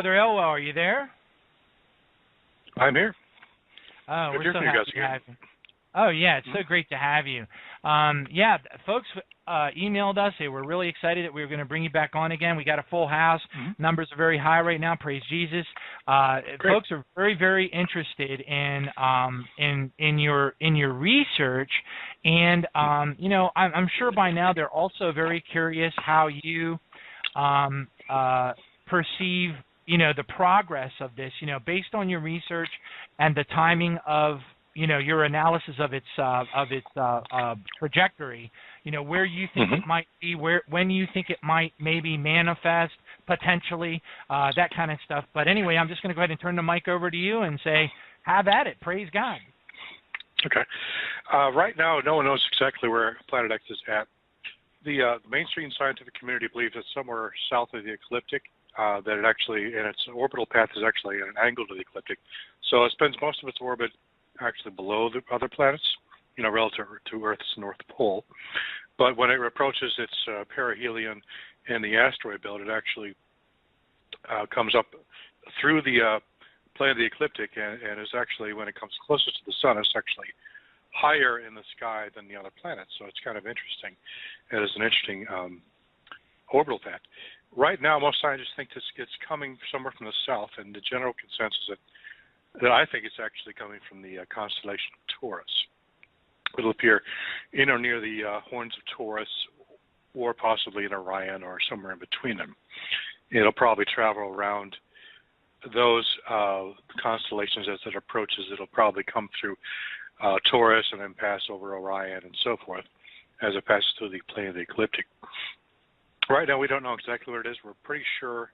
Brother Elwell, are you there? I'm here. Oh, Good we're to hear so from you happy guys to again. have you. Oh, yeah, it's so great to have you. Yeah, folks emailed us. They were really excited that we were going to bring you back on again. We got a full house. Numbers are very high right now. Praise Jesus. Folks are very, very interested in your research, and you know, I'm sure by now they're also very curious how you perceive, you know, the progress of this, you know, based on your research and the timing of, you know, your analysis of its trajectory, you know, where you think it might be, when you think it might maybe manifest potentially, that kind of stuff. But anyway, I'm just going to go ahead and turn the mic over to you and say, have at it. Praise God. Okay. Right now, no one knows exactly where Planet X is at. The mainstream scientific community believes it's somewhere south of the ecliptic, that it actually, and its orbital path is actually at an angle to the ecliptic. So it spends most of its orbit actually below the other planets, you know, relative to Earth's North Pole. But when it approaches its perihelion and the asteroid belt, it actually comes up through the plane of the ecliptic, and is actually, when it comes closer to the sun, it's actually higher in the sky than the other planets. So it's kind of interesting. It is an interesting orbital path. Right now, most scientists think it's coming somewhere from the south, and the general consensus that I think it's actually coming from the constellation of Taurus. It'll appear in or near the horns of Taurus, or possibly in Orion, or somewhere in between them. It'll probably travel around those constellations as it approaches. It'll probably come through Taurus and then pass over Orion and so forth as it passes through the plane of the ecliptic. Right now, we don't know exactly what it is. We're pretty sure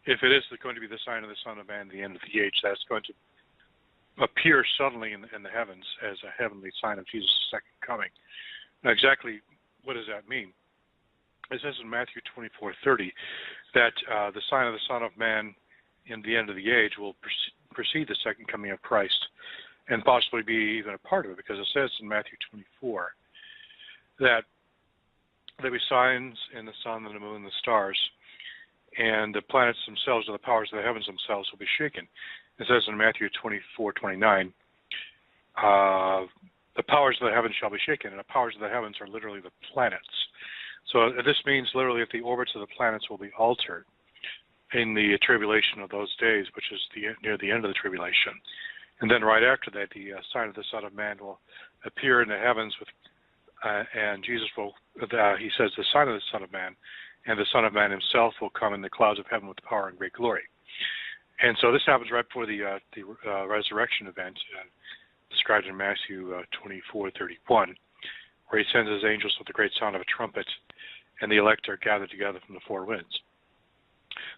if it is going to be the sign of the Son of Man, the end of the age, that's going to appear suddenly in the heavens as a heavenly sign of Jesus' second coming. Now, exactly what does that mean? It says in Matthew 24:30 that the sign of the Son of Man in the end of the age will precede the second coming of Christ, and possibly be even a part of it, because it says in Matthew 24 that there'll be signs in the sun and the moon and the stars, and the planets themselves, or the powers of the heavens themselves, will be shaken. It says in Matthew 24:29, the powers of the heavens shall be shaken, and the powers of the heavens are literally the planets. So this means literally that the orbits of the planets will be altered in the tribulation of those days, which is near the end of the tribulation. And then right after that, the sign of the Son of Man will appear in the heavens, with, and Jesus will, he says, the sign of the Son of Man, and the Son of Man himself will come in the clouds of heaven with power and great glory. And so this happens right before the resurrection event described in Matthew 24:31, where he sends his angels with the great sound of a trumpet, and the elect are gathered together from the four winds.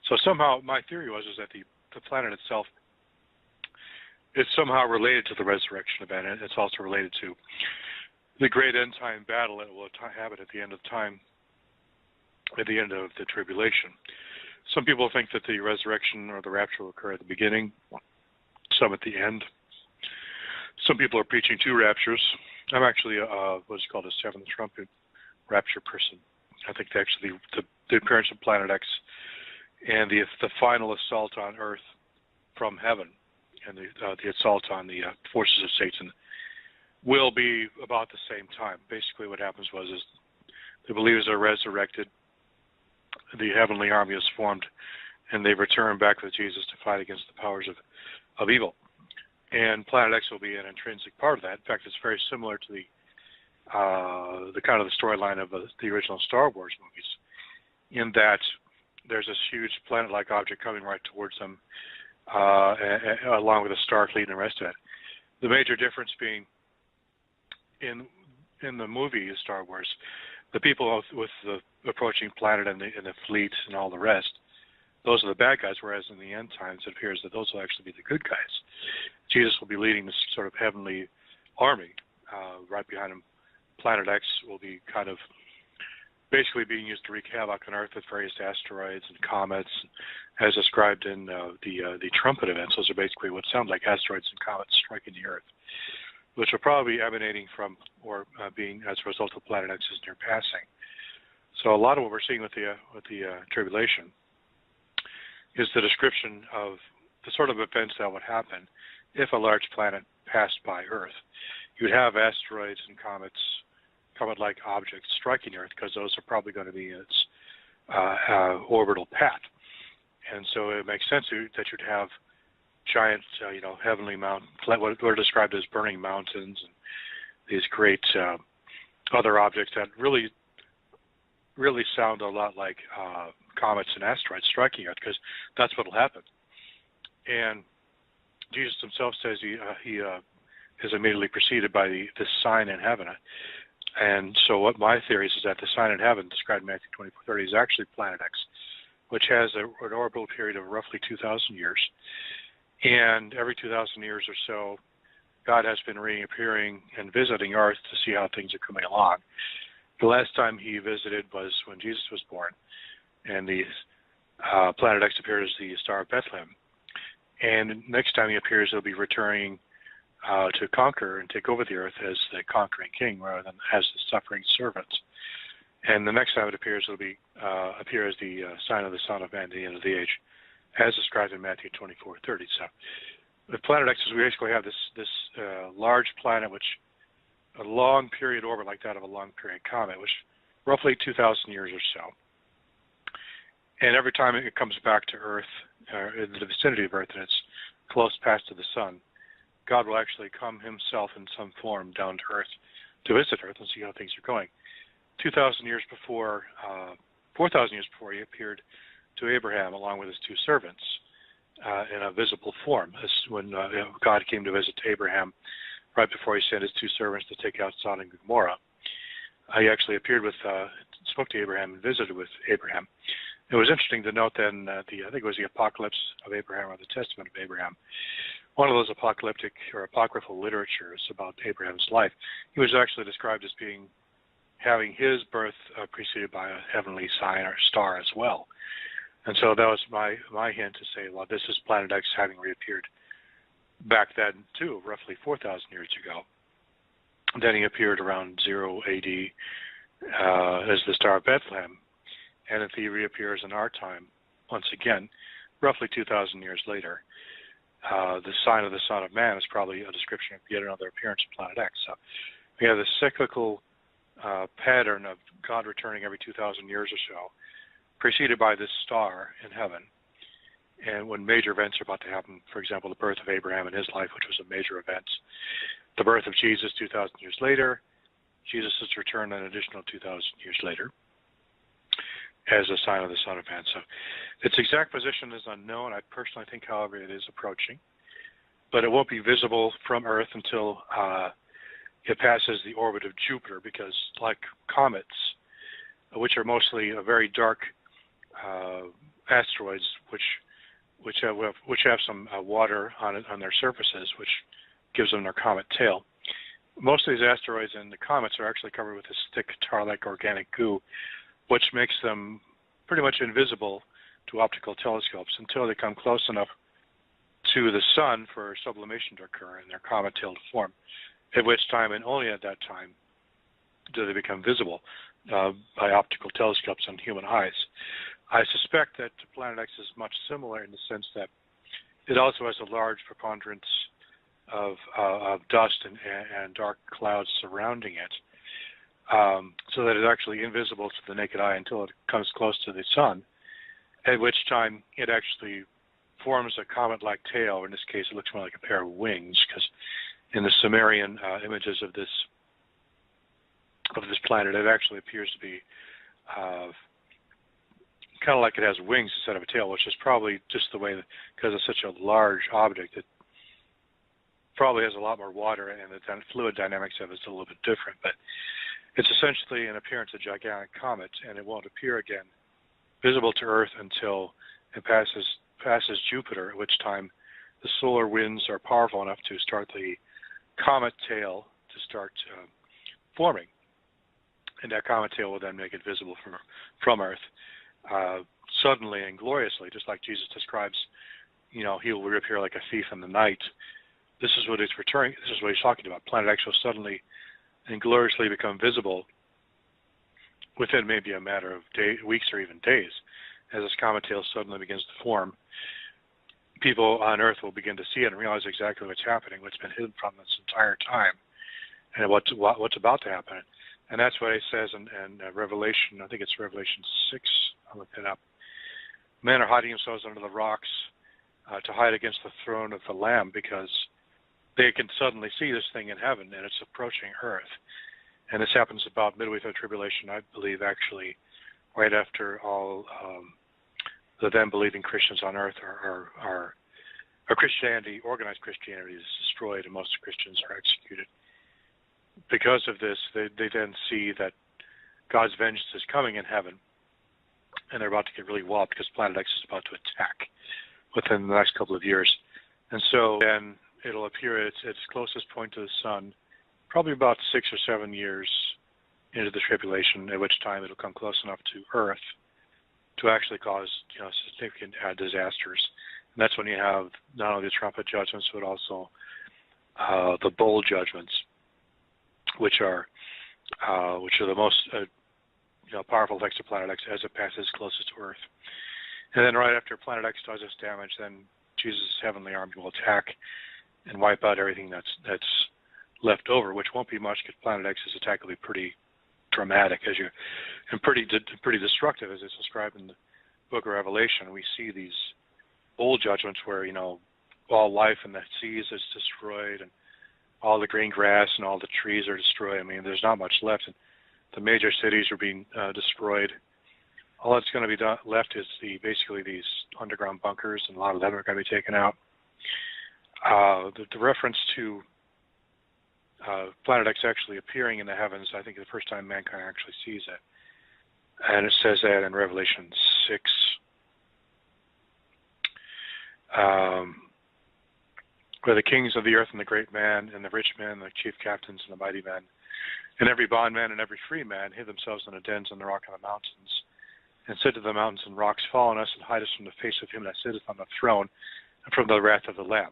So somehow my theory is that the planet itself is somehow related to the resurrection event, and it's also related to the great end time battle that will happen at the end of time, at the end of the tribulation. Some people think that the resurrection or the rapture will occur at the beginning, some at the end. Some people are preaching two raptures. I'm actually what's called a seventh trumpet rapture person. I think actually the appearance of Planet X and the final assault on Earth from heaven, and the assault on the forces of Satan will be about the same time. Basically what happens is the believers are resurrected, the heavenly army is formed, and they return back with Jesus to fight against the powers of evil. And Planet X will be an intrinsic part of that. In fact, it's very similar to the kind of the storyline of the original Star Wars movies, in that there's this huge planet-like object coming right towards them, along with a star fleet and the rest of it. The major difference being in the movie Star Wars, the people with the approaching planet and the fleet and all the rest, those are the bad guys, whereas in the end times it appears that those will actually be the good guys. Jesus will be leading this sort of heavenly army. Right behind him, Planet X will be kind of basically being used to wreak havoc on Earth with various asteroids and comets, as described in the trumpet events. Those are basically what sound like asteroids and comets striking the Earth, which are probably emanating from or being as a result of Planet X's near passing. So a lot of what we're seeing with the tribulation is the description of the sort of events that would happen if a large planet passed by Earth. You would have asteroids and comets, comet-like objects striking Earth, because those are probably going to be in its orbital path. And so it makes sense that you'd have giant, heavenly mountains, what are described as burning mountains, and these great other objects that really sound a lot like comets and asteroids striking Earth, because that's what will happen. And Jesus himself says he is immediately preceded by this sign in heaven. And so what my theory is that the sign in heaven, described in Matthew 24:30, is actually Planet X, which has an orbital period of roughly 2,000 years. And every 2,000 years or so, God has been reappearing and visiting Earth to see how things are coming along. The last time he visited was when Jesus was born, and the Planet X appeared as the Star of Bethlehem. And next time he appears, he'll be returning to conquer and take over the earth as the conquering king rather than as the suffering servant. And the next time it appears, it'll be appear as the sign of the Son of Man at the end of the age, as described in Matthew 24:30. So with Planet X, we basically have this large planet, which a long period orbit like that of a long period comet, which roughly 2,000 years or so. And every time it comes back to Earth, in the vicinity of Earth, and it's close past to the Sun, God will actually come himself in some form down to Earth to visit Earth and see how things are going. 2,000 years before, 4,000 years before, he appeared to Abraham along with his two servants in a visible form. This is when God came to visit Abraham right before he sent his two servants to take out Sodom and Gomorrah. He actually appeared spoke to Abraham and visited with Abraham. It was interesting to note then I think it was the Apocalypse of Abraham or the Testament of Abraham, one of those apocalyptic or apocryphal literatures about Abraham's life. He was actually described as having his birth preceded by a heavenly sign or star as well. And so that was my hint to say, well, this is Planet X having reappeared back then too, roughly 4,000 years ago. Then he appeared around 0 AD as the Star of Bethlehem. And if he reappears in our time, once again, roughly 2,000 years later, the sign of the Son of Man is probably a description of yet another appearance of Planet X. So we have this cyclical pattern of God returning every 2,000 years or so, preceded by this star in heaven. And when major events are about to happen, for example, the birth of Abraham in his life, which was a major event, the birth of Jesus 2,000 years later, Jesus' return an additional 2,000 years later, as a sign of the Son of Man. So its exact position is unknown. I personally think, however, it is approaching. But it won't be visible from Earth until it passes the orbit of Jupiter, because like comets, which are mostly very dark asteroids, which have some water on their surfaces, which gives them their comet tail. Most of these asteroids and the comets are actually covered with this thick tar-like organic goo, which makes them pretty much invisible to optical telescopes until they come close enough to the sun for sublimation to occur and their comet tail to form, at which time, and only at that time, do they become visible by optical telescopes and human eyes. I suspect that Planet X is much similar in the sense that it also has a large preponderance of dust and dark clouds surrounding it, so that it's actually invisible to the naked eye until it comes close to the sun, at which time it actually forms a comet-like tail, or in this case it looks more like a pair of wings, because in the Sumerian images of this planet, it actually appears to be kind of like it has wings instead of a tail, which is probably just the way that, because it's such a large object, it probably has a lot more water, and the fluid dynamics of it's a little bit different. But it's essentially an appearance of a gigantic comet, and it won't appear again visible to Earth until it passes Jupiter, at which time the solar winds are powerful enough to start the comet tail to start forming. And that comet tail will then make it visible from Earth suddenly and gloriously, just like Jesus describes, he will reappear like a thief in the night. This is what he's returning. This is what he's talking about. Planet X will suddenly and gloriously become visible within maybe a matter of weeks or even days, as this comet tail suddenly begins to form, people on Earth will begin to see it and realize exactly what's happening, what's been hidden from this entire time, and what's about to happen. And that's what it says in Revelation. I think it's Revelation 6. I'll look that up. Men are hiding themselves under the rocks to hide against the throne of the Lamb, because they can suddenly see this thing in heaven, and it's approaching Earth. And this happens about midway through tribulation, I believe, actually, right after all the then believing Christians on Earth are Christianity, organized Christianity, is destroyed, and most Christians are executed. Because of this, they then see that God's vengeance is coming in heaven, and they're about to get really walloped because Planet X is about to attack within the next couple of years. And so then it'll appear at its closest point to the sun, probably about 6 or 7 years into the tribulation, at which time it'll come close enough to Earth to actually cause significant disasters. And that's when you have not only the trumpet judgments, but also the bowl judgments, which are the most powerful effects of Planet X as it passes closest to Earth. And then right after Planet X does its damage, then Jesus' heavenly army will attack and wipe out everything that's left over, which won't be much, because Planet X's attack will be pretty dramatic, and pretty destructive, as it's described in the Book of Revelation. We see these bowl judgments where all life in the seas is destroyed, and all the green grass and all the trees are destroyed. I mean, there's not much left, and the major cities are being destroyed. All that's going to be left is basically these underground bunkers, and a lot of them are going to be taken out. The reference to Planet X actually appearing in the heavens, I think the first time mankind actually sees it. And it says that in Revelation 6. Where the kings of the earth and the great man and the rich men and the chief captains and the mighty men and every bondman and every free man hid themselves in the dens on the rock and the mountains, and said to the mountains and rocks, fall on us and hide us from the face of him that sitteth on the throne and from the wrath of the Lamb.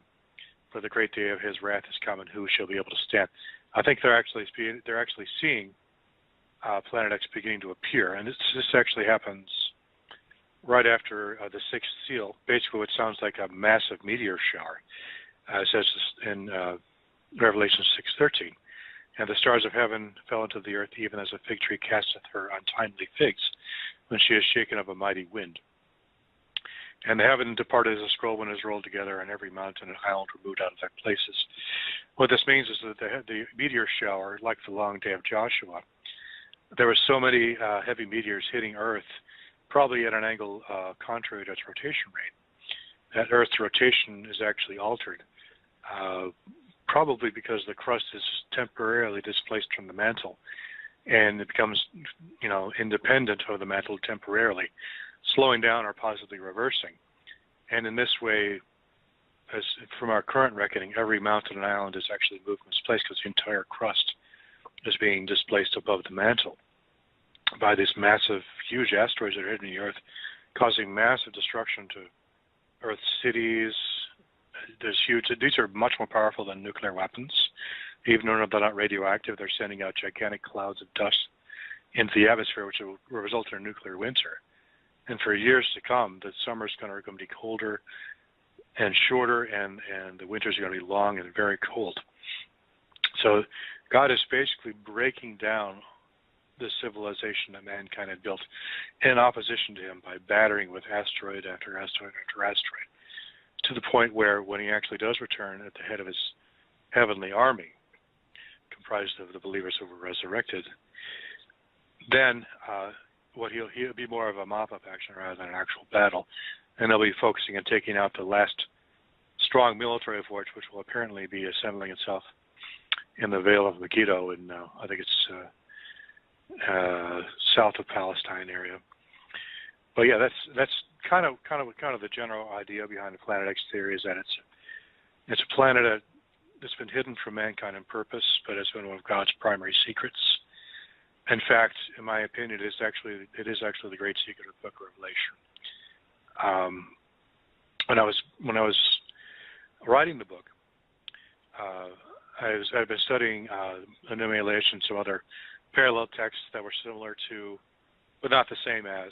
For the great day of his wrath is come, and who shall be able to stand? I think they're actually seeing Planet X beginning to appear, and this actually happens right after the sixth seal. Basically, what sounds like a massive meteor shower. It says in Revelation 6:13, and the stars of heaven fell into the earth, even as a fig tree casteth her untimely figs, when she is shaken of a mighty wind. And the heaven departed as a scroll when it is rolled together, and every mountain and island were moved out of their places. What this means is that the meteor shower, like the long day of Joshua, there were so many heavy meteors hitting Earth, probably at an angle contrary to its rotation rate, that Earth's rotation is actually altered, probably because the crust is temporarily displaced from the mantle, and it becomes, independent of the mantle temporarily, slowing down or possibly reversing. And in this way, as from our current reckoning, every mountain and island is actually moved from its place, because the entire crust is being displaced above the mantle by these massive, huge asteroids that are hitting the Earth, causing massive destruction to Earth's cities. These are much more powerful than nuclear weapons. Even though they're not radioactive, they're sending out gigantic clouds of dust into the atmosphere, which will result in a nuclear winter. And for years to come, the summer's going to be colder and shorter, and the winters are going to be long and very cold. So God is basically breaking down the civilization that mankind had built in opposition to him by battering with asteroid after asteroid after asteroid, to the point where when he actually does return at the head of his heavenly army, comprised of the believers who were resurrected, then he'll be more of a mop-up action rather than an actual battle, and they'll be focusing on taking out the last strong military force, which will apparently be assembling itself in the Vale of Megiddo, in I think it's south of Palestine area. But yeah, that's kind of the general idea behind the Planet X theory, is that it's a planet that's been hidden from mankind on purpose, but has been one of God's primary secrets. In fact, in my opinion, it is actually the great secret of the Book of Revelation. When I was writing the book, I've been studying annihilation, some other parallel texts that were similar to but not the same as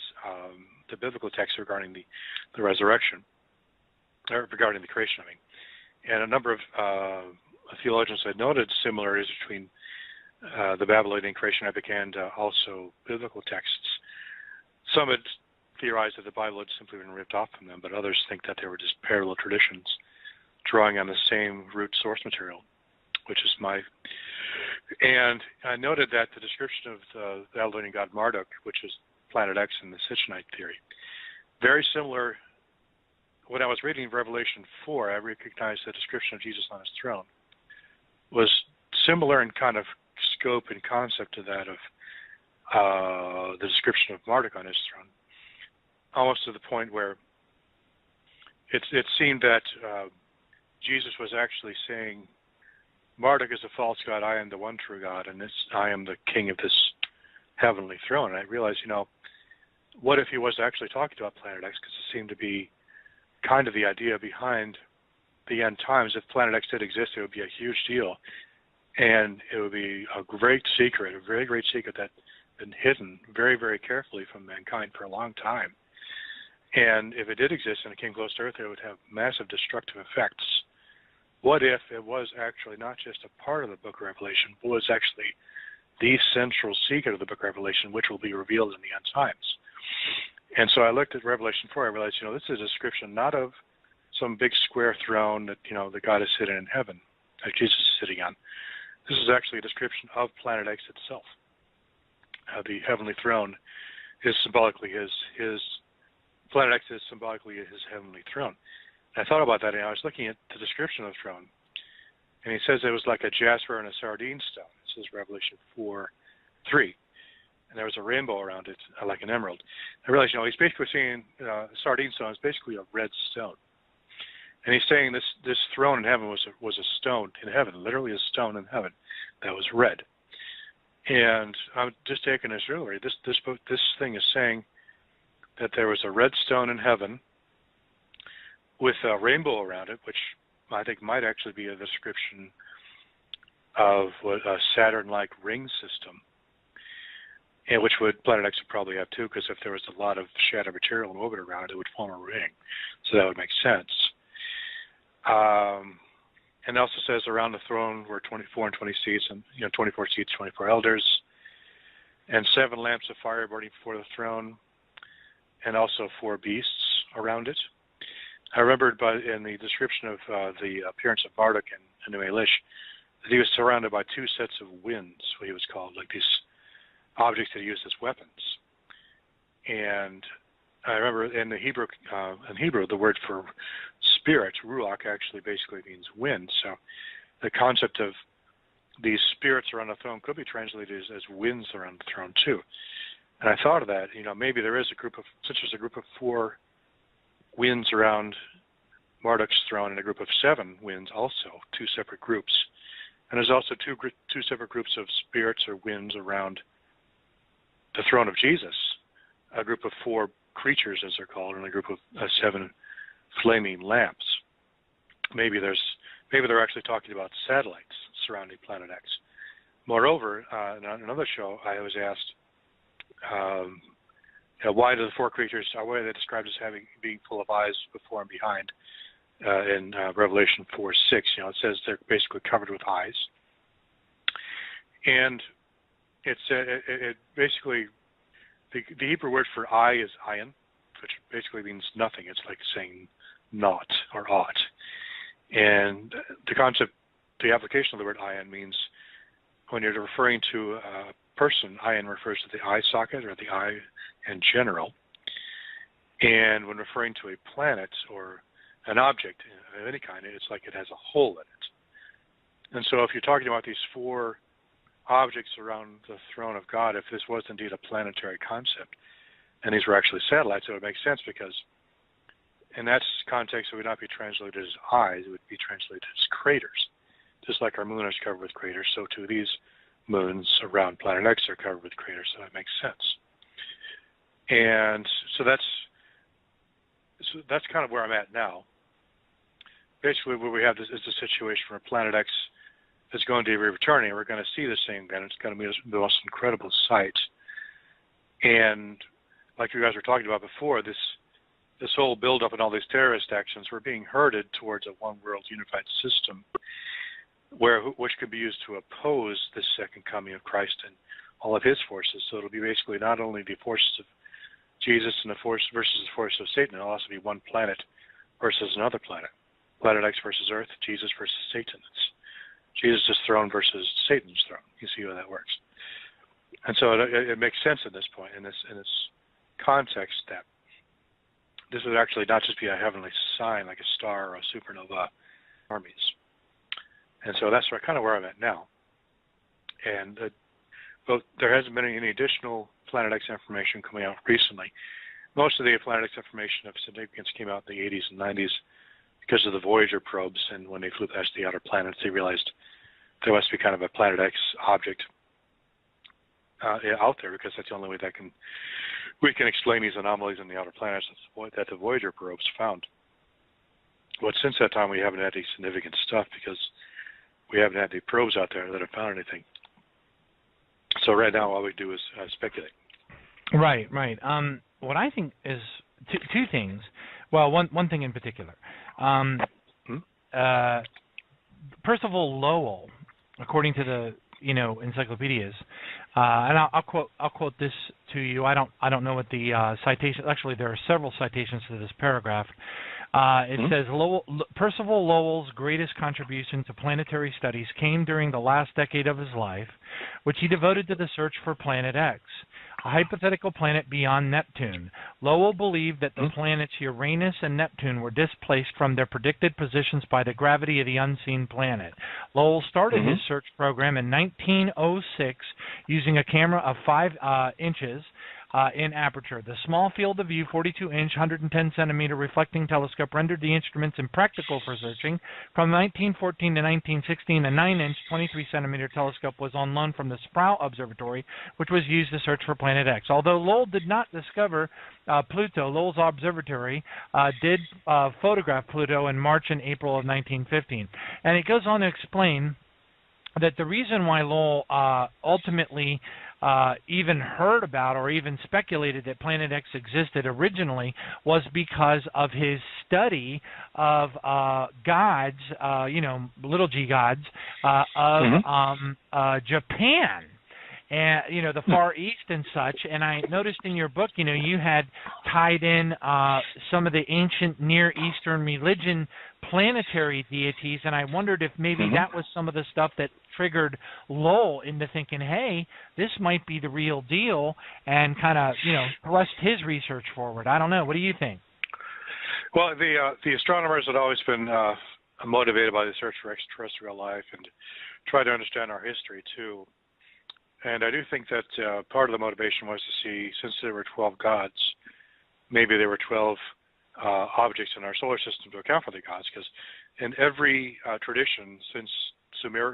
the biblical text regarding the resurrection, or regarding the creation, I mean. And a number of theologians had noted similarities between the Babylonian creation epic and also biblical texts. Some had theorized that the Bible had simply been ripped off from them, but others think that they were just parallel traditions drawing on the same root source material, which is my... And I noted that the description of the Babylonian god Marduk, which is Planet X in the Sitchinite theory, very similar. When I was reading Revelation 4, I recognized the description of Jesus on his throne was similar in kind of scope and concept to that of the description of Marduk on his throne, almost to the point where it seemed that Jesus was actually saying, Marduk is a false god, I am the one true God, and I am the king of this heavenly throne. And I realized, what if he was actually talking about Planet X, because it seemed to be kind of the idea behind the end times. If Planet X did exist, it would be a huge deal, and it would be a great secret, a very great secret that had been hidden very, very carefully from mankind for a long time. And if it did exist and it came close to Earth, it would have massive destructive effects. What if it was actually not just a part of the book of Revelation, but was actually the central secret of the book of Revelation, which will be revealed in the end times? And so I looked at Revelation 4, I realized, this is a description not of some big square throne that, the God is sitting in heaven, that Jesus is sitting on. This is actually a description of Planet X itself. The heavenly throne is symbolically his Planet X is symbolically his heavenly throne. And I thought about that, and I was looking at the description of the throne, and he says it was like a jasper and a sardine stone. This is Revelation 4:3. And there was a rainbow around it, like an emerald. I realized, he's basically saying sardine stone is basically a red stone. And he's saying this throne in heaven was a stone in heaven, literally a stone in heaven that was red. And I'm just taking this earlier. This thing is saying that there was a red stone in heaven with a rainbow around it, which I think might actually be a description of what a Saturn-like ring system, and which Planet X would probably have too, because if there was a lot of shadow material in orbit around it, it would form a ring. So that would make sense. And it also says around the throne were 24 and 20 seats, and 24 seats, 24 elders, and 7 lamps of fire burning before the throne, and also 4 beasts around it. I remembered in the description of the appearance of Marduk and Elish that he was surrounded by 2 sets of winds, what he was called, like these objects that he used as weapons. And I remember in Hebrew, the word for spirit, ruach, actually basically means wind. So the concept of these spirits around the throne could be translated as winds around the throne too. And I thought of that, maybe there is since there's a group of 4 winds around Marduk's throne and a group of 7 winds also, 2 separate groups. And there's also two separate groups of spirits or winds around the throne of Jesus, a group of 4 creatures, as they're called, and a group of 7 flaming lamps. Maybe they're actually talking about satellites surrounding Planet X. Moreover, in another show, I was asked, why do the 4 creatures, why are they described as being full of eyes before and behind? In Revelation 4:6, it says they're basically covered with eyes. And it basically, the Hebrew word for eye is ayin, which basically means nothing. It's like saying not or ought. And the application of the word ayin means when you're referring to a person, ayin refers to the eye socket or the eye in general. And when referring to a planet or an object of any kind, it's like it has a hole in it. And so if you're talking about these 4 objects around the throne of God, if this was indeed a planetary concept, and these were actually satellites, it would make sense, because in that context it would not be translated as eyes, it would be translated as craters. Just like our moon is covered with craters, so too these moons around Planet X are covered with craters, so that makes sense. And so that's kind of where I'm at now. Basically, what we have is a situation where Planet X is going to be returning. We're going to see this thing again. It's going to be the most incredible sight. And like you guys were talking about before, this whole buildup and all these terrorist actions were being herded towards a one world unified system, which could be used to oppose the second coming of Christ and all of his forces. So it'll be basically not only the forces of Jesus and the force versus the force of Satan, it'll also be one planet versus another planet. Planet X versus Earth, Jesus versus Satan. It's Jesus' throne versus Satan's throne. You see how that works. And so it makes sense at this point, in this context, that this would actually not just be a heavenly sign like a star or a supernova armies. And so that's kind of where I'm at now. And there hasn't been any additional Planet X information coming out recently. Most of the Planet X information of significance came out in the 80s and 90s because of the Voyager probes, and when they flew past the outer planets, they realized there must be kind of a Planet X object out there, because that's the only way that we can explain these anomalies in the outer planets that the Voyager probes found. But since that time, we haven't had any significant stuff because we haven't had any probes out there that have found anything. So right now, all we do is speculate. Right. What I think is two things. Well, one thing in particular. First of all, Lowell, according to the encyclopedias, and I'll quote this to you. I don't know what the citation. Actually, there are several citations to this paragraph. It says Percival Lowell's greatest contribution to planetary studies came during the last decade of his life, which he devoted to the search for Planet X, a hypothetical planet beyond Neptune. Lowell believed that the planets Uranus and Neptune were displaced from their predicted positions by the gravity of the unseen planet. Lowell started his search program in 1906 using a camera of 5 inches in aperture. The small field of view, 42-inch, 110-centimeter reflecting telescope rendered the instruments impractical for searching. From 1914 to 1916, a 9-inch, 23-centimeter telescope was on loan from the Sprout Observatory, which was used to search for Planet X. Although Lowell did not discover Pluto, Lowell's observatory did photograph Pluto in March and April of 1915. And it goes on to explain that the reason why Lowell ultimately even heard about or even speculated that Planet X existed originally was because of his study of gods, little g gods, of Japan. And the Far East and such. And I noticed in your book, you had tied in some of the ancient Near Eastern religion planetary deities, and I wondered if maybe that was some of the stuff that triggered Lowell into thinking, hey, this might be the real deal, and kind of thrust his research forward. I don't know. What do you think? Well, the astronomers had always been motivated by the search for extraterrestrial life and try to understand our history too. And I do think that part of the motivation was to see, since there were 12 gods, maybe there were 12 objects in our solar system to account for the gods, because in every tradition since the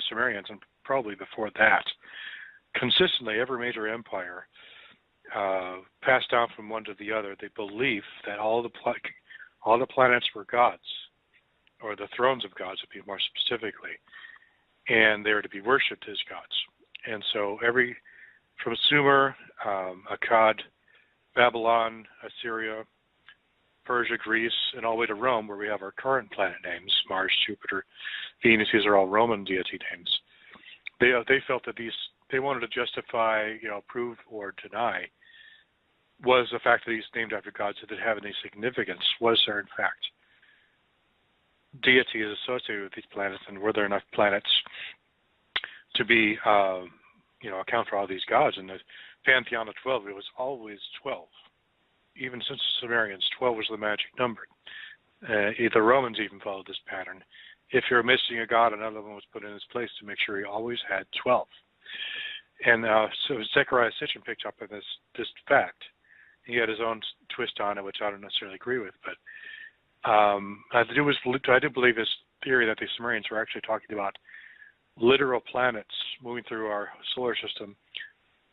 Sumerians, and probably before that, consistently every major empire passed down from one to the other the belief that all the planets were gods, or the thrones of gods, to be more specifically, and they were to be worshipped as gods. And so from Sumer, Akkad, Babylon, Assyria, Persia, Greece, and all the way to Rome, where we have our current planet names, Mars, Jupiter, Venus, these are all Roman deity names. They felt that they wanted to justify, prove or deny, was the fact that these named after gods did have any significance. Was there, in fact, deity is associated with these planets, and were there enough planets to be, account for all these gods? And the pantheon of 12, it was always 12. Even since the Sumerians, 12 was the magic number. The Romans even followed this pattern. If you're missing a god, another one was put in his place to make sure he always had 12. And so Zechariah Sitchin picked up on this fact. He had his own twist on it, which I don't necessarily agree with. But I do believe this theory that the Sumerians were actually talking about literal planets moving through our solar system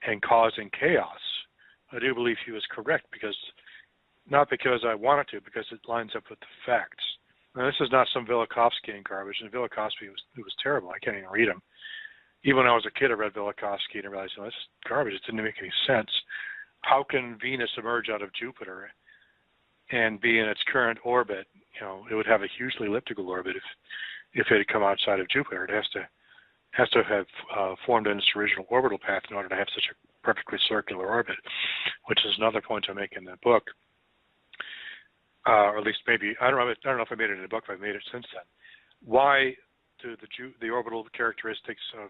and causing chaos. I do believe he was correct, not because I wanted to, because it lines up with the facts. Now, this is not some Velikovsky garbage, and Velikovsky was terrible. I can't even read him. Even when I was a kid, I read Velikovsky and I realized, this is garbage. It didn't make any sense. how can Venus emerge out of Jupiter and be in its current orbit? You know, it would have a hugely elliptical orbit if it had come outside of Jupiter. It has to have formed in its original orbital path in order to have such a perfectly circular orbit, which is another point I make in the book. Or at least maybe, I don't know if I made it in the book, if I've made it since then. Why do the orbital characteristics of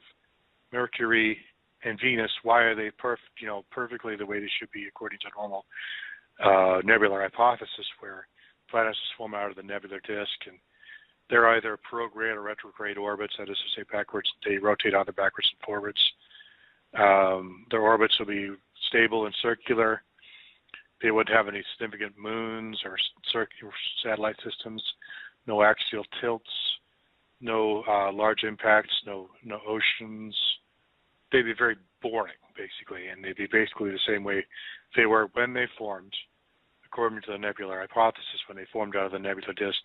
Mercury and Venus, why are they perfectly the way they should be according to normal nebular hypothesis, where planets form out of the nebular disk and they're either prograde or retrograde orbits, that is to say backwards, they rotate either backwards and forwards. Their orbits will be stable and circular. They wouldn't have any significant moons or circular satellite systems, no axial tilts, no large impacts, no oceans. They'd be very boring, basically, and they'd be basically the same way they were when they formed, according to the nebular hypothesis, when they formed out of the nebular disk.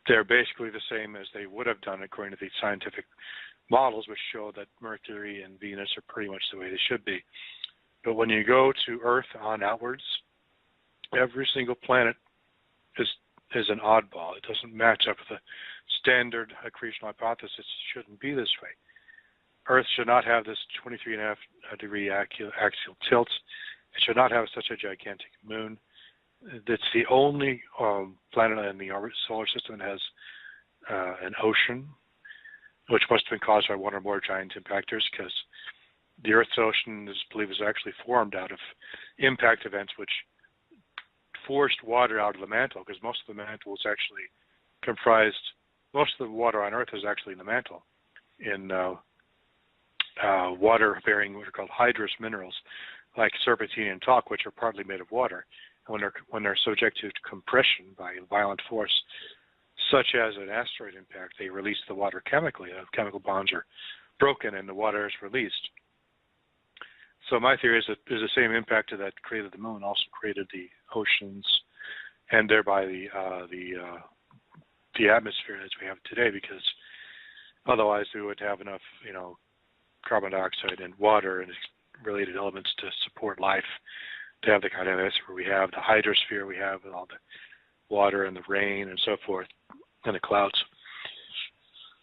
They're basically the same as they would have done according to the scientific models, which show that Mercury and Venus are pretty much the way they should be. But when you go to Earth on outwards, every single planet is an oddball. It doesn't match up with the standard accretional hypothesis. It shouldn't be this way. Earth should not have this 23.5 degree axial tilt. It should not have such a gigantic moon. It's the only planet in the solar system that has an ocean, which must have been caused by one or more giant impactors, because the Earth's ocean is believed was actually formed out of impact events which forced water out of the mantle, because most of the mantle is actually comprised, most of the water on Earth is actually in the mantle, in water-bearing what are called hydrous minerals, like serpentine and talc, which are partly made of water. And when they're subject to compression by a violent force, such as an asteroid impact, they release the water chemically. Chemical bonds are broken and the water is released. So my theory is that there's the same impactor that created the moon also created the oceans and thereby the atmosphere as we have today, because otherwise we would have enough, carbon dioxide and water and related elements to support life, to have the kind of atmosphere we have, the hydrosphere we have with all the water and the rain and so forth, and the clouds.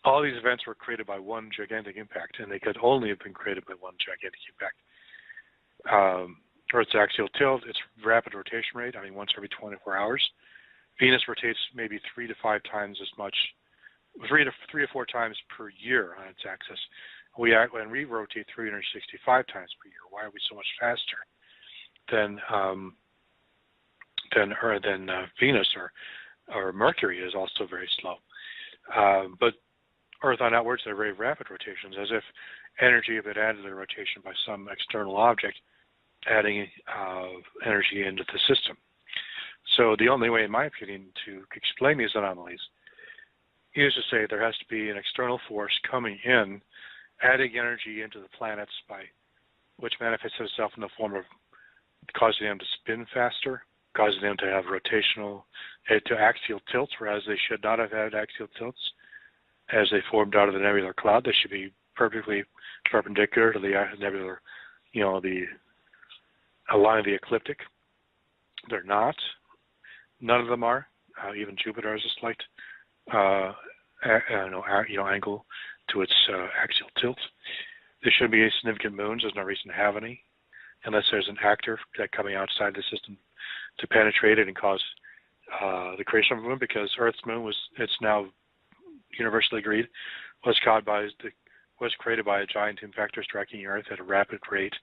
All these events were created by one gigantic impact, and they could only have been created by one gigantic impact. Earth's axial tilt, its rapid rotation rate, once every 24 hours. Venus rotates maybe 3 to 5 times as much, 3 or 4 times per year on its axis. We rotate 365 times per year. Why are we so much faster than Venus or Mercury is also very slow? But Earth on outwards, they're very rapid rotations, as if energy had been added to the rotation by some external object, adding energy into the system. So the only way, in my opinion, to explain these anomalies is to say there has to be an external force coming in, adding energy into the planets, which manifests itself in the form of causing them to spin faster, causing them to have to axial tilts, whereas they should not have had axial tilts. As they formed out of the nebular cloud, they should be perfectly perpendicular to the nebular, the line of the ecliptic. They're not. None of them are. Even Jupiter has a slight, angle to its axial tilt. There shouldn't be any significant moons. There's no reason to have any, unless there's an actor coming outside the system to penetrate it and cause the creation of a moon. Because Earth's moon it's now universally agreed, was created by a giant impactor striking Earth at a rapid rate.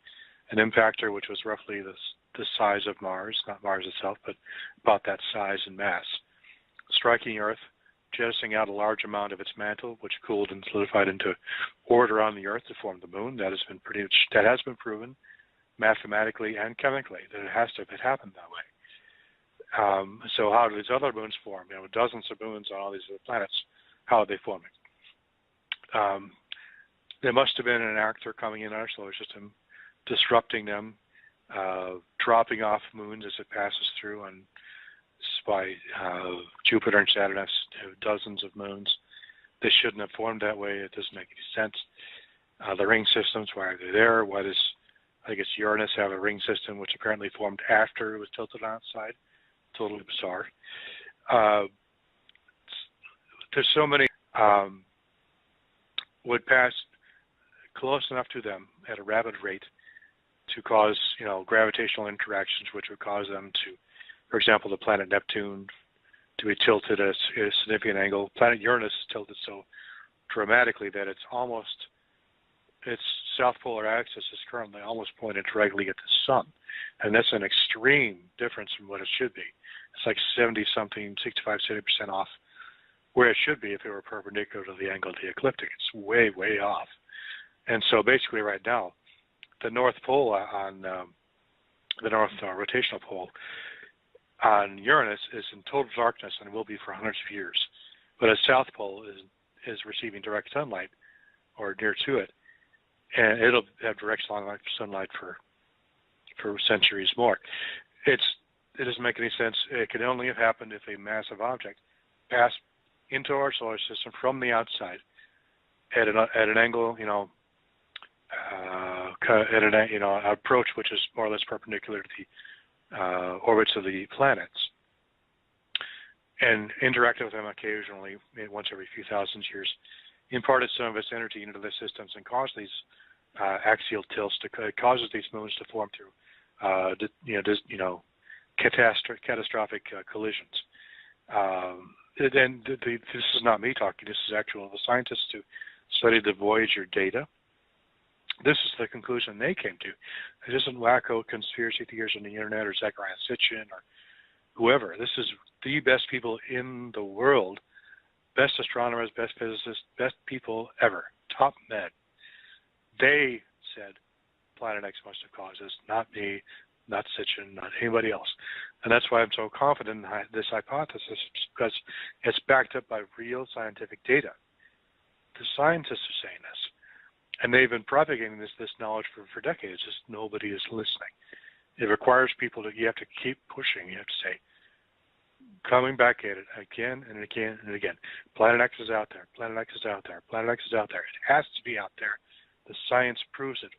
An impactor which was roughly the size of Mars, not Mars itself, but about that size and mass, striking Earth, jettisoning out a large amount of its mantle, which cooled and solidified into orbit around the Earth to form the moon. That has been proven mathematically and chemically that it has to have happened that way. So how do these other moons form? Dozens of moons on all these other planets. How are they forming? There must have been an actor coming in our solar system, disrupting them, dropping off moons as it passes through. And by Jupiter and Saturn have dozens of moons. They shouldn't have formed that way. It doesn't make any sense. The ring systems, why are they there? Why does I guess Uranus have a ring system, which apparently formed after it was tilted on its side. Totally bizarre. There's so many would pass close enough to them at a rapid rate to cause, gravitational interactions, which would cause them to, for example, the planet Neptune to be tilted at a significant angle. Planet Uranus is tilted so dramatically that its south polar axis is currently almost pointed directly at the sun, and that's an extreme difference from what it should be. It's like 65-70% off where it should be if it were perpendicular to the angle of the ecliptic. It's way, way off. And so basically right now, the North Pole on the North rotational pole on Uranus is in total darkness and will be for hundreds of years. But its South Pole is receiving direct sunlight, or near to it, and it'll have direct sunlight for centuries more. It doesn't make any sense. It could only have happened if a massive object passed into our solar system from the outside at an angle, at an approach which is more or less perpendicular to the orbits of the planets, and interacted with them occasionally, once every few thousand years, imparted some of its energy into the systems and caused these axial tilts. It causes these moons to form through, catastrophic collisions. Then this is not me talking. This is actual the scientists who studied the Voyager data. This is the conclusion they came to. It isn't wacko conspiracy theories on the internet or Zechariah Sitchin or whoever. This is the best people in the world, best astronomers, best physicists, best people ever, top men. They said Planet X must have caused this, not me, not Sitchin, not anybody else. And that's why I'm so confident in this hypothesis, because it's backed up by real scientific data. The scientists are saying this, and they've been propagating this knowledge for decades. Just nobody is listening. It requires people you have to keep pushing. You have to say, coming back at it again and again and again. Planet X is out there. Planet X is out there. Planet X is out there. It has to be out there. The science proves it.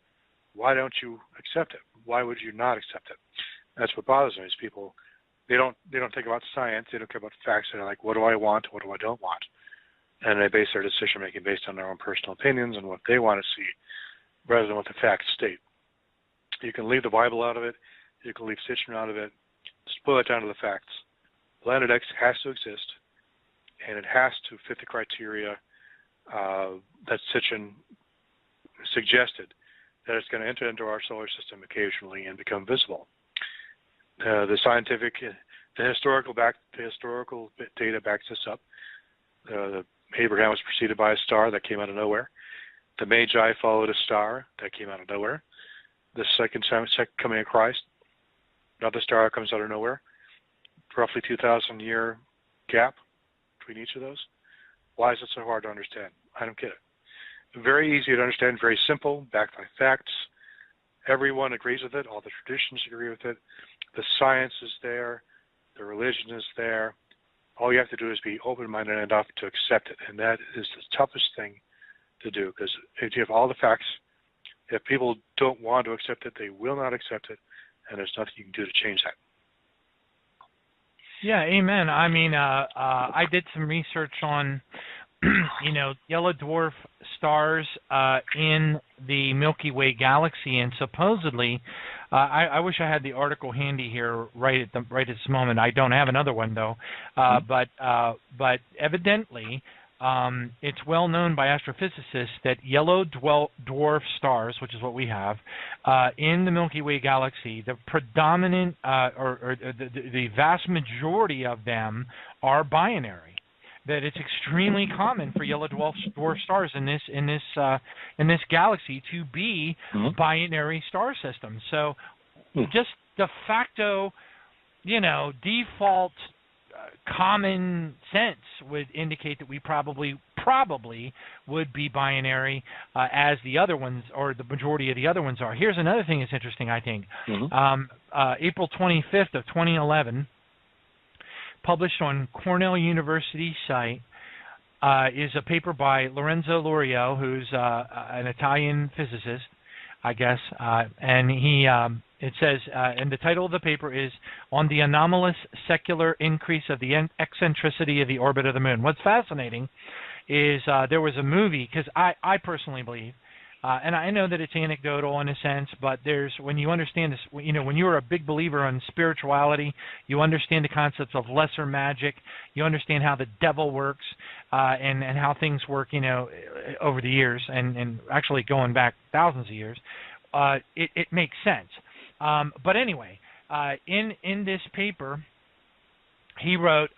Why don't you accept it? Why would you not accept it? That's what bothers me. Is people they don't think about science. They don't care about facts. They're like, what do I want? What do I don't want? And they base their decision making based on their own personal opinions and what they want to see, rather than what the facts state. You can leave the Bible out of it. You can leave Sitchin out of it. Just boil it down to the facts. Planet X has to exist, and it has to fit the criteria that Sitchin suggested, that it's going to enter into our solar system occasionally and become visible. The historical data backs this up. Abraham was preceded by a star that came out of nowhere. The Magi followed a star that came out of nowhere. The second coming of Christ, another star comes out of nowhere. Roughly 2,000 year gap between each of those. Why is it so hard to understand? I don't get it. Very easy to understand, very simple, backed by facts. Everyone agrees with it. All the traditions agree with it. The science is there. The religion is there. All you have to do is be open-minded enough to accept it, and that is the toughest thing to do, because if you have all the facts, if people don't want to accept it, they will not accept it, and there's nothing you can do to change that. Yeah, amen. I mean, I did some research on, yellow dwarf stars in the Milky Way galaxy, and supposedly, I wish I had the article handy here right at this moment. I don't have another one though, but evidently, it's well known by astrophysicists that yellow dwarf stars, which is what we have, in the Milky Way galaxy, the predominant or the vast majority of them are binary. That it's extremely common for yellow dwarf stars in this galaxy to be binary star systems. So, just de facto, default common sense would indicate that we probably would be binary as the other ones, or the majority of the other ones are. Here's another thing that's interesting, I think. April 25th of 2011, published on Cornell University site, is a paper by Lorenzo Lorio, who's an Italian physicist, I guess. And it says, and the title of the paper is "On the Anomalous Secular Increase of the Eccentricity of the Orbit of the Moon." What's fascinating is there was a movie, because I personally believe, and I know that it's anecdotal in a sense, but when you understand this, when you're a big believer in spirituality, you understand the concepts of lesser magic, you understand how the devil works, and how things work, over the years, and actually going back thousands of years, it makes sense. But anyway, in this paper, he wrote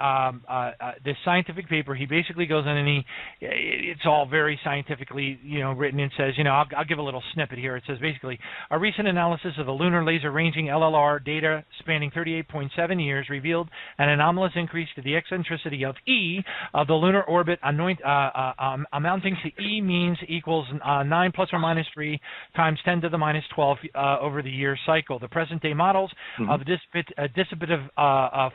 this scientific paper. He basically goes in and it's all very scientifically, written, and says, I'll give a little snippet here. It says basically, a recent analysis of the lunar laser ranging LLR data spanning 38.7 years revealed an anomalous increase to the eccentricity of E of the lunar orbit, amounting to E means equals 9 plus or minus 3 times 10 to the minus 12 over the year cycle. The present day models of dissipative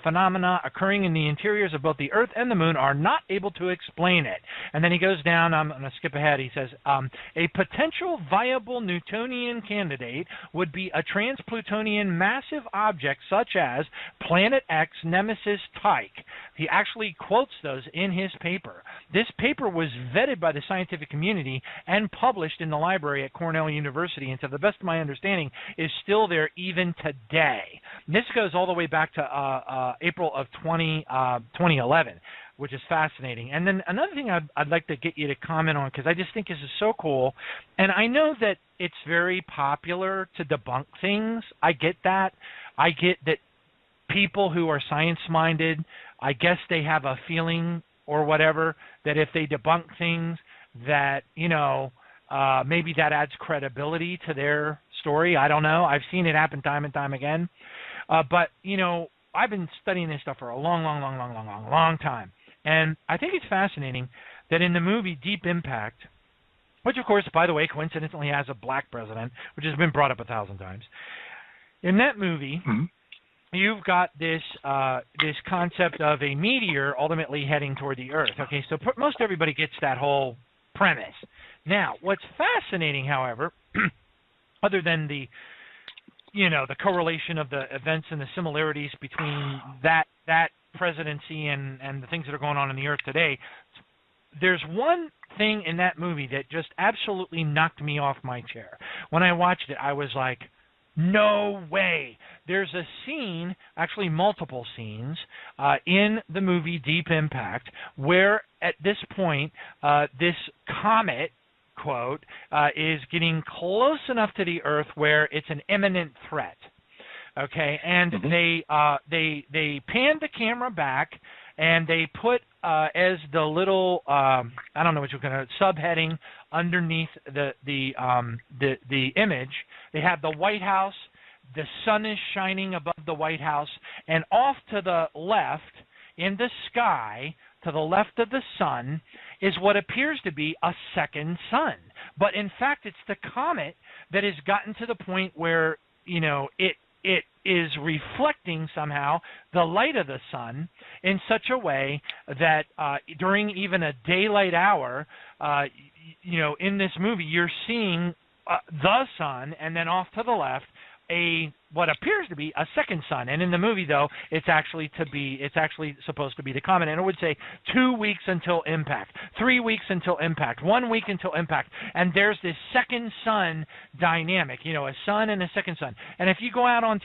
phenomena occurring in the interiors of both the Earth and the Moon are not able to explain it. And then he goes down, I'm going to skip ahead, he says, a potential viable Newtonian candidate would be a trans-Plutonian massive object such as Planet X Nemesis Tyche. He actually quotes those in his paper. This paper was vetted by the scientific community and published in the library at Cornell University, and to the best of my understanding is still there even today. This goes all the way back to April of 2011, which is fascinating. And then another thing I'd like to get you to comment on, because I just think this is so cool, and I know that it's very popular to debunk things. I get that. I get that people who are science-minded, I guess they have a feeling or whatever that if they debunk things that, maybe that adds credibility to their story. I don't know. I've seen it happen time and time again. But, I've been studying this stuff for a long time. And I think it's fascinating that in the movie Deep Impact, which, of course, by the way, coincidentally has a black president, which has been brought up 1,000 times, in that movie, you've got this concept of a meteor ultimately heading toward the Earth. Okay, so most everybody gets that whole premise. Now, what's fascinating, however, other than the correlation of the events and the similarities between that presidency and the things that are going on in the Earth today, there's one thing in that movie that just absolutely knocked me off my chair. When I watched it, I was like, no way. There's a scene, actually multiple scenes, in the movie Deep Impact where at this point this comet, quote, is getting close enough to the Earth where it's an imminent threat. Okay, and they panned the camera back and they put as the little I don't know what you're going to subheading underneath the image. They have the White House. The sun is shining above the White House, and off to the left in the sky, to the left of the sun, is what appears to be a second sun. But in fact, it's the comet that has gotten to the point where, it is reflecting somehow the light of the sun in such a way that during even a daylight hour, in this movie, you're seeing the sun, and then off to the left, what appears to be a second sun. And in the movie, though, it's actually supposed to be the comet. And it would say 2 weeks until impact, 3 weeks until impact, 1 week until impact. And there's this second sun dynamic, a sun and a second sun. And if you go out onto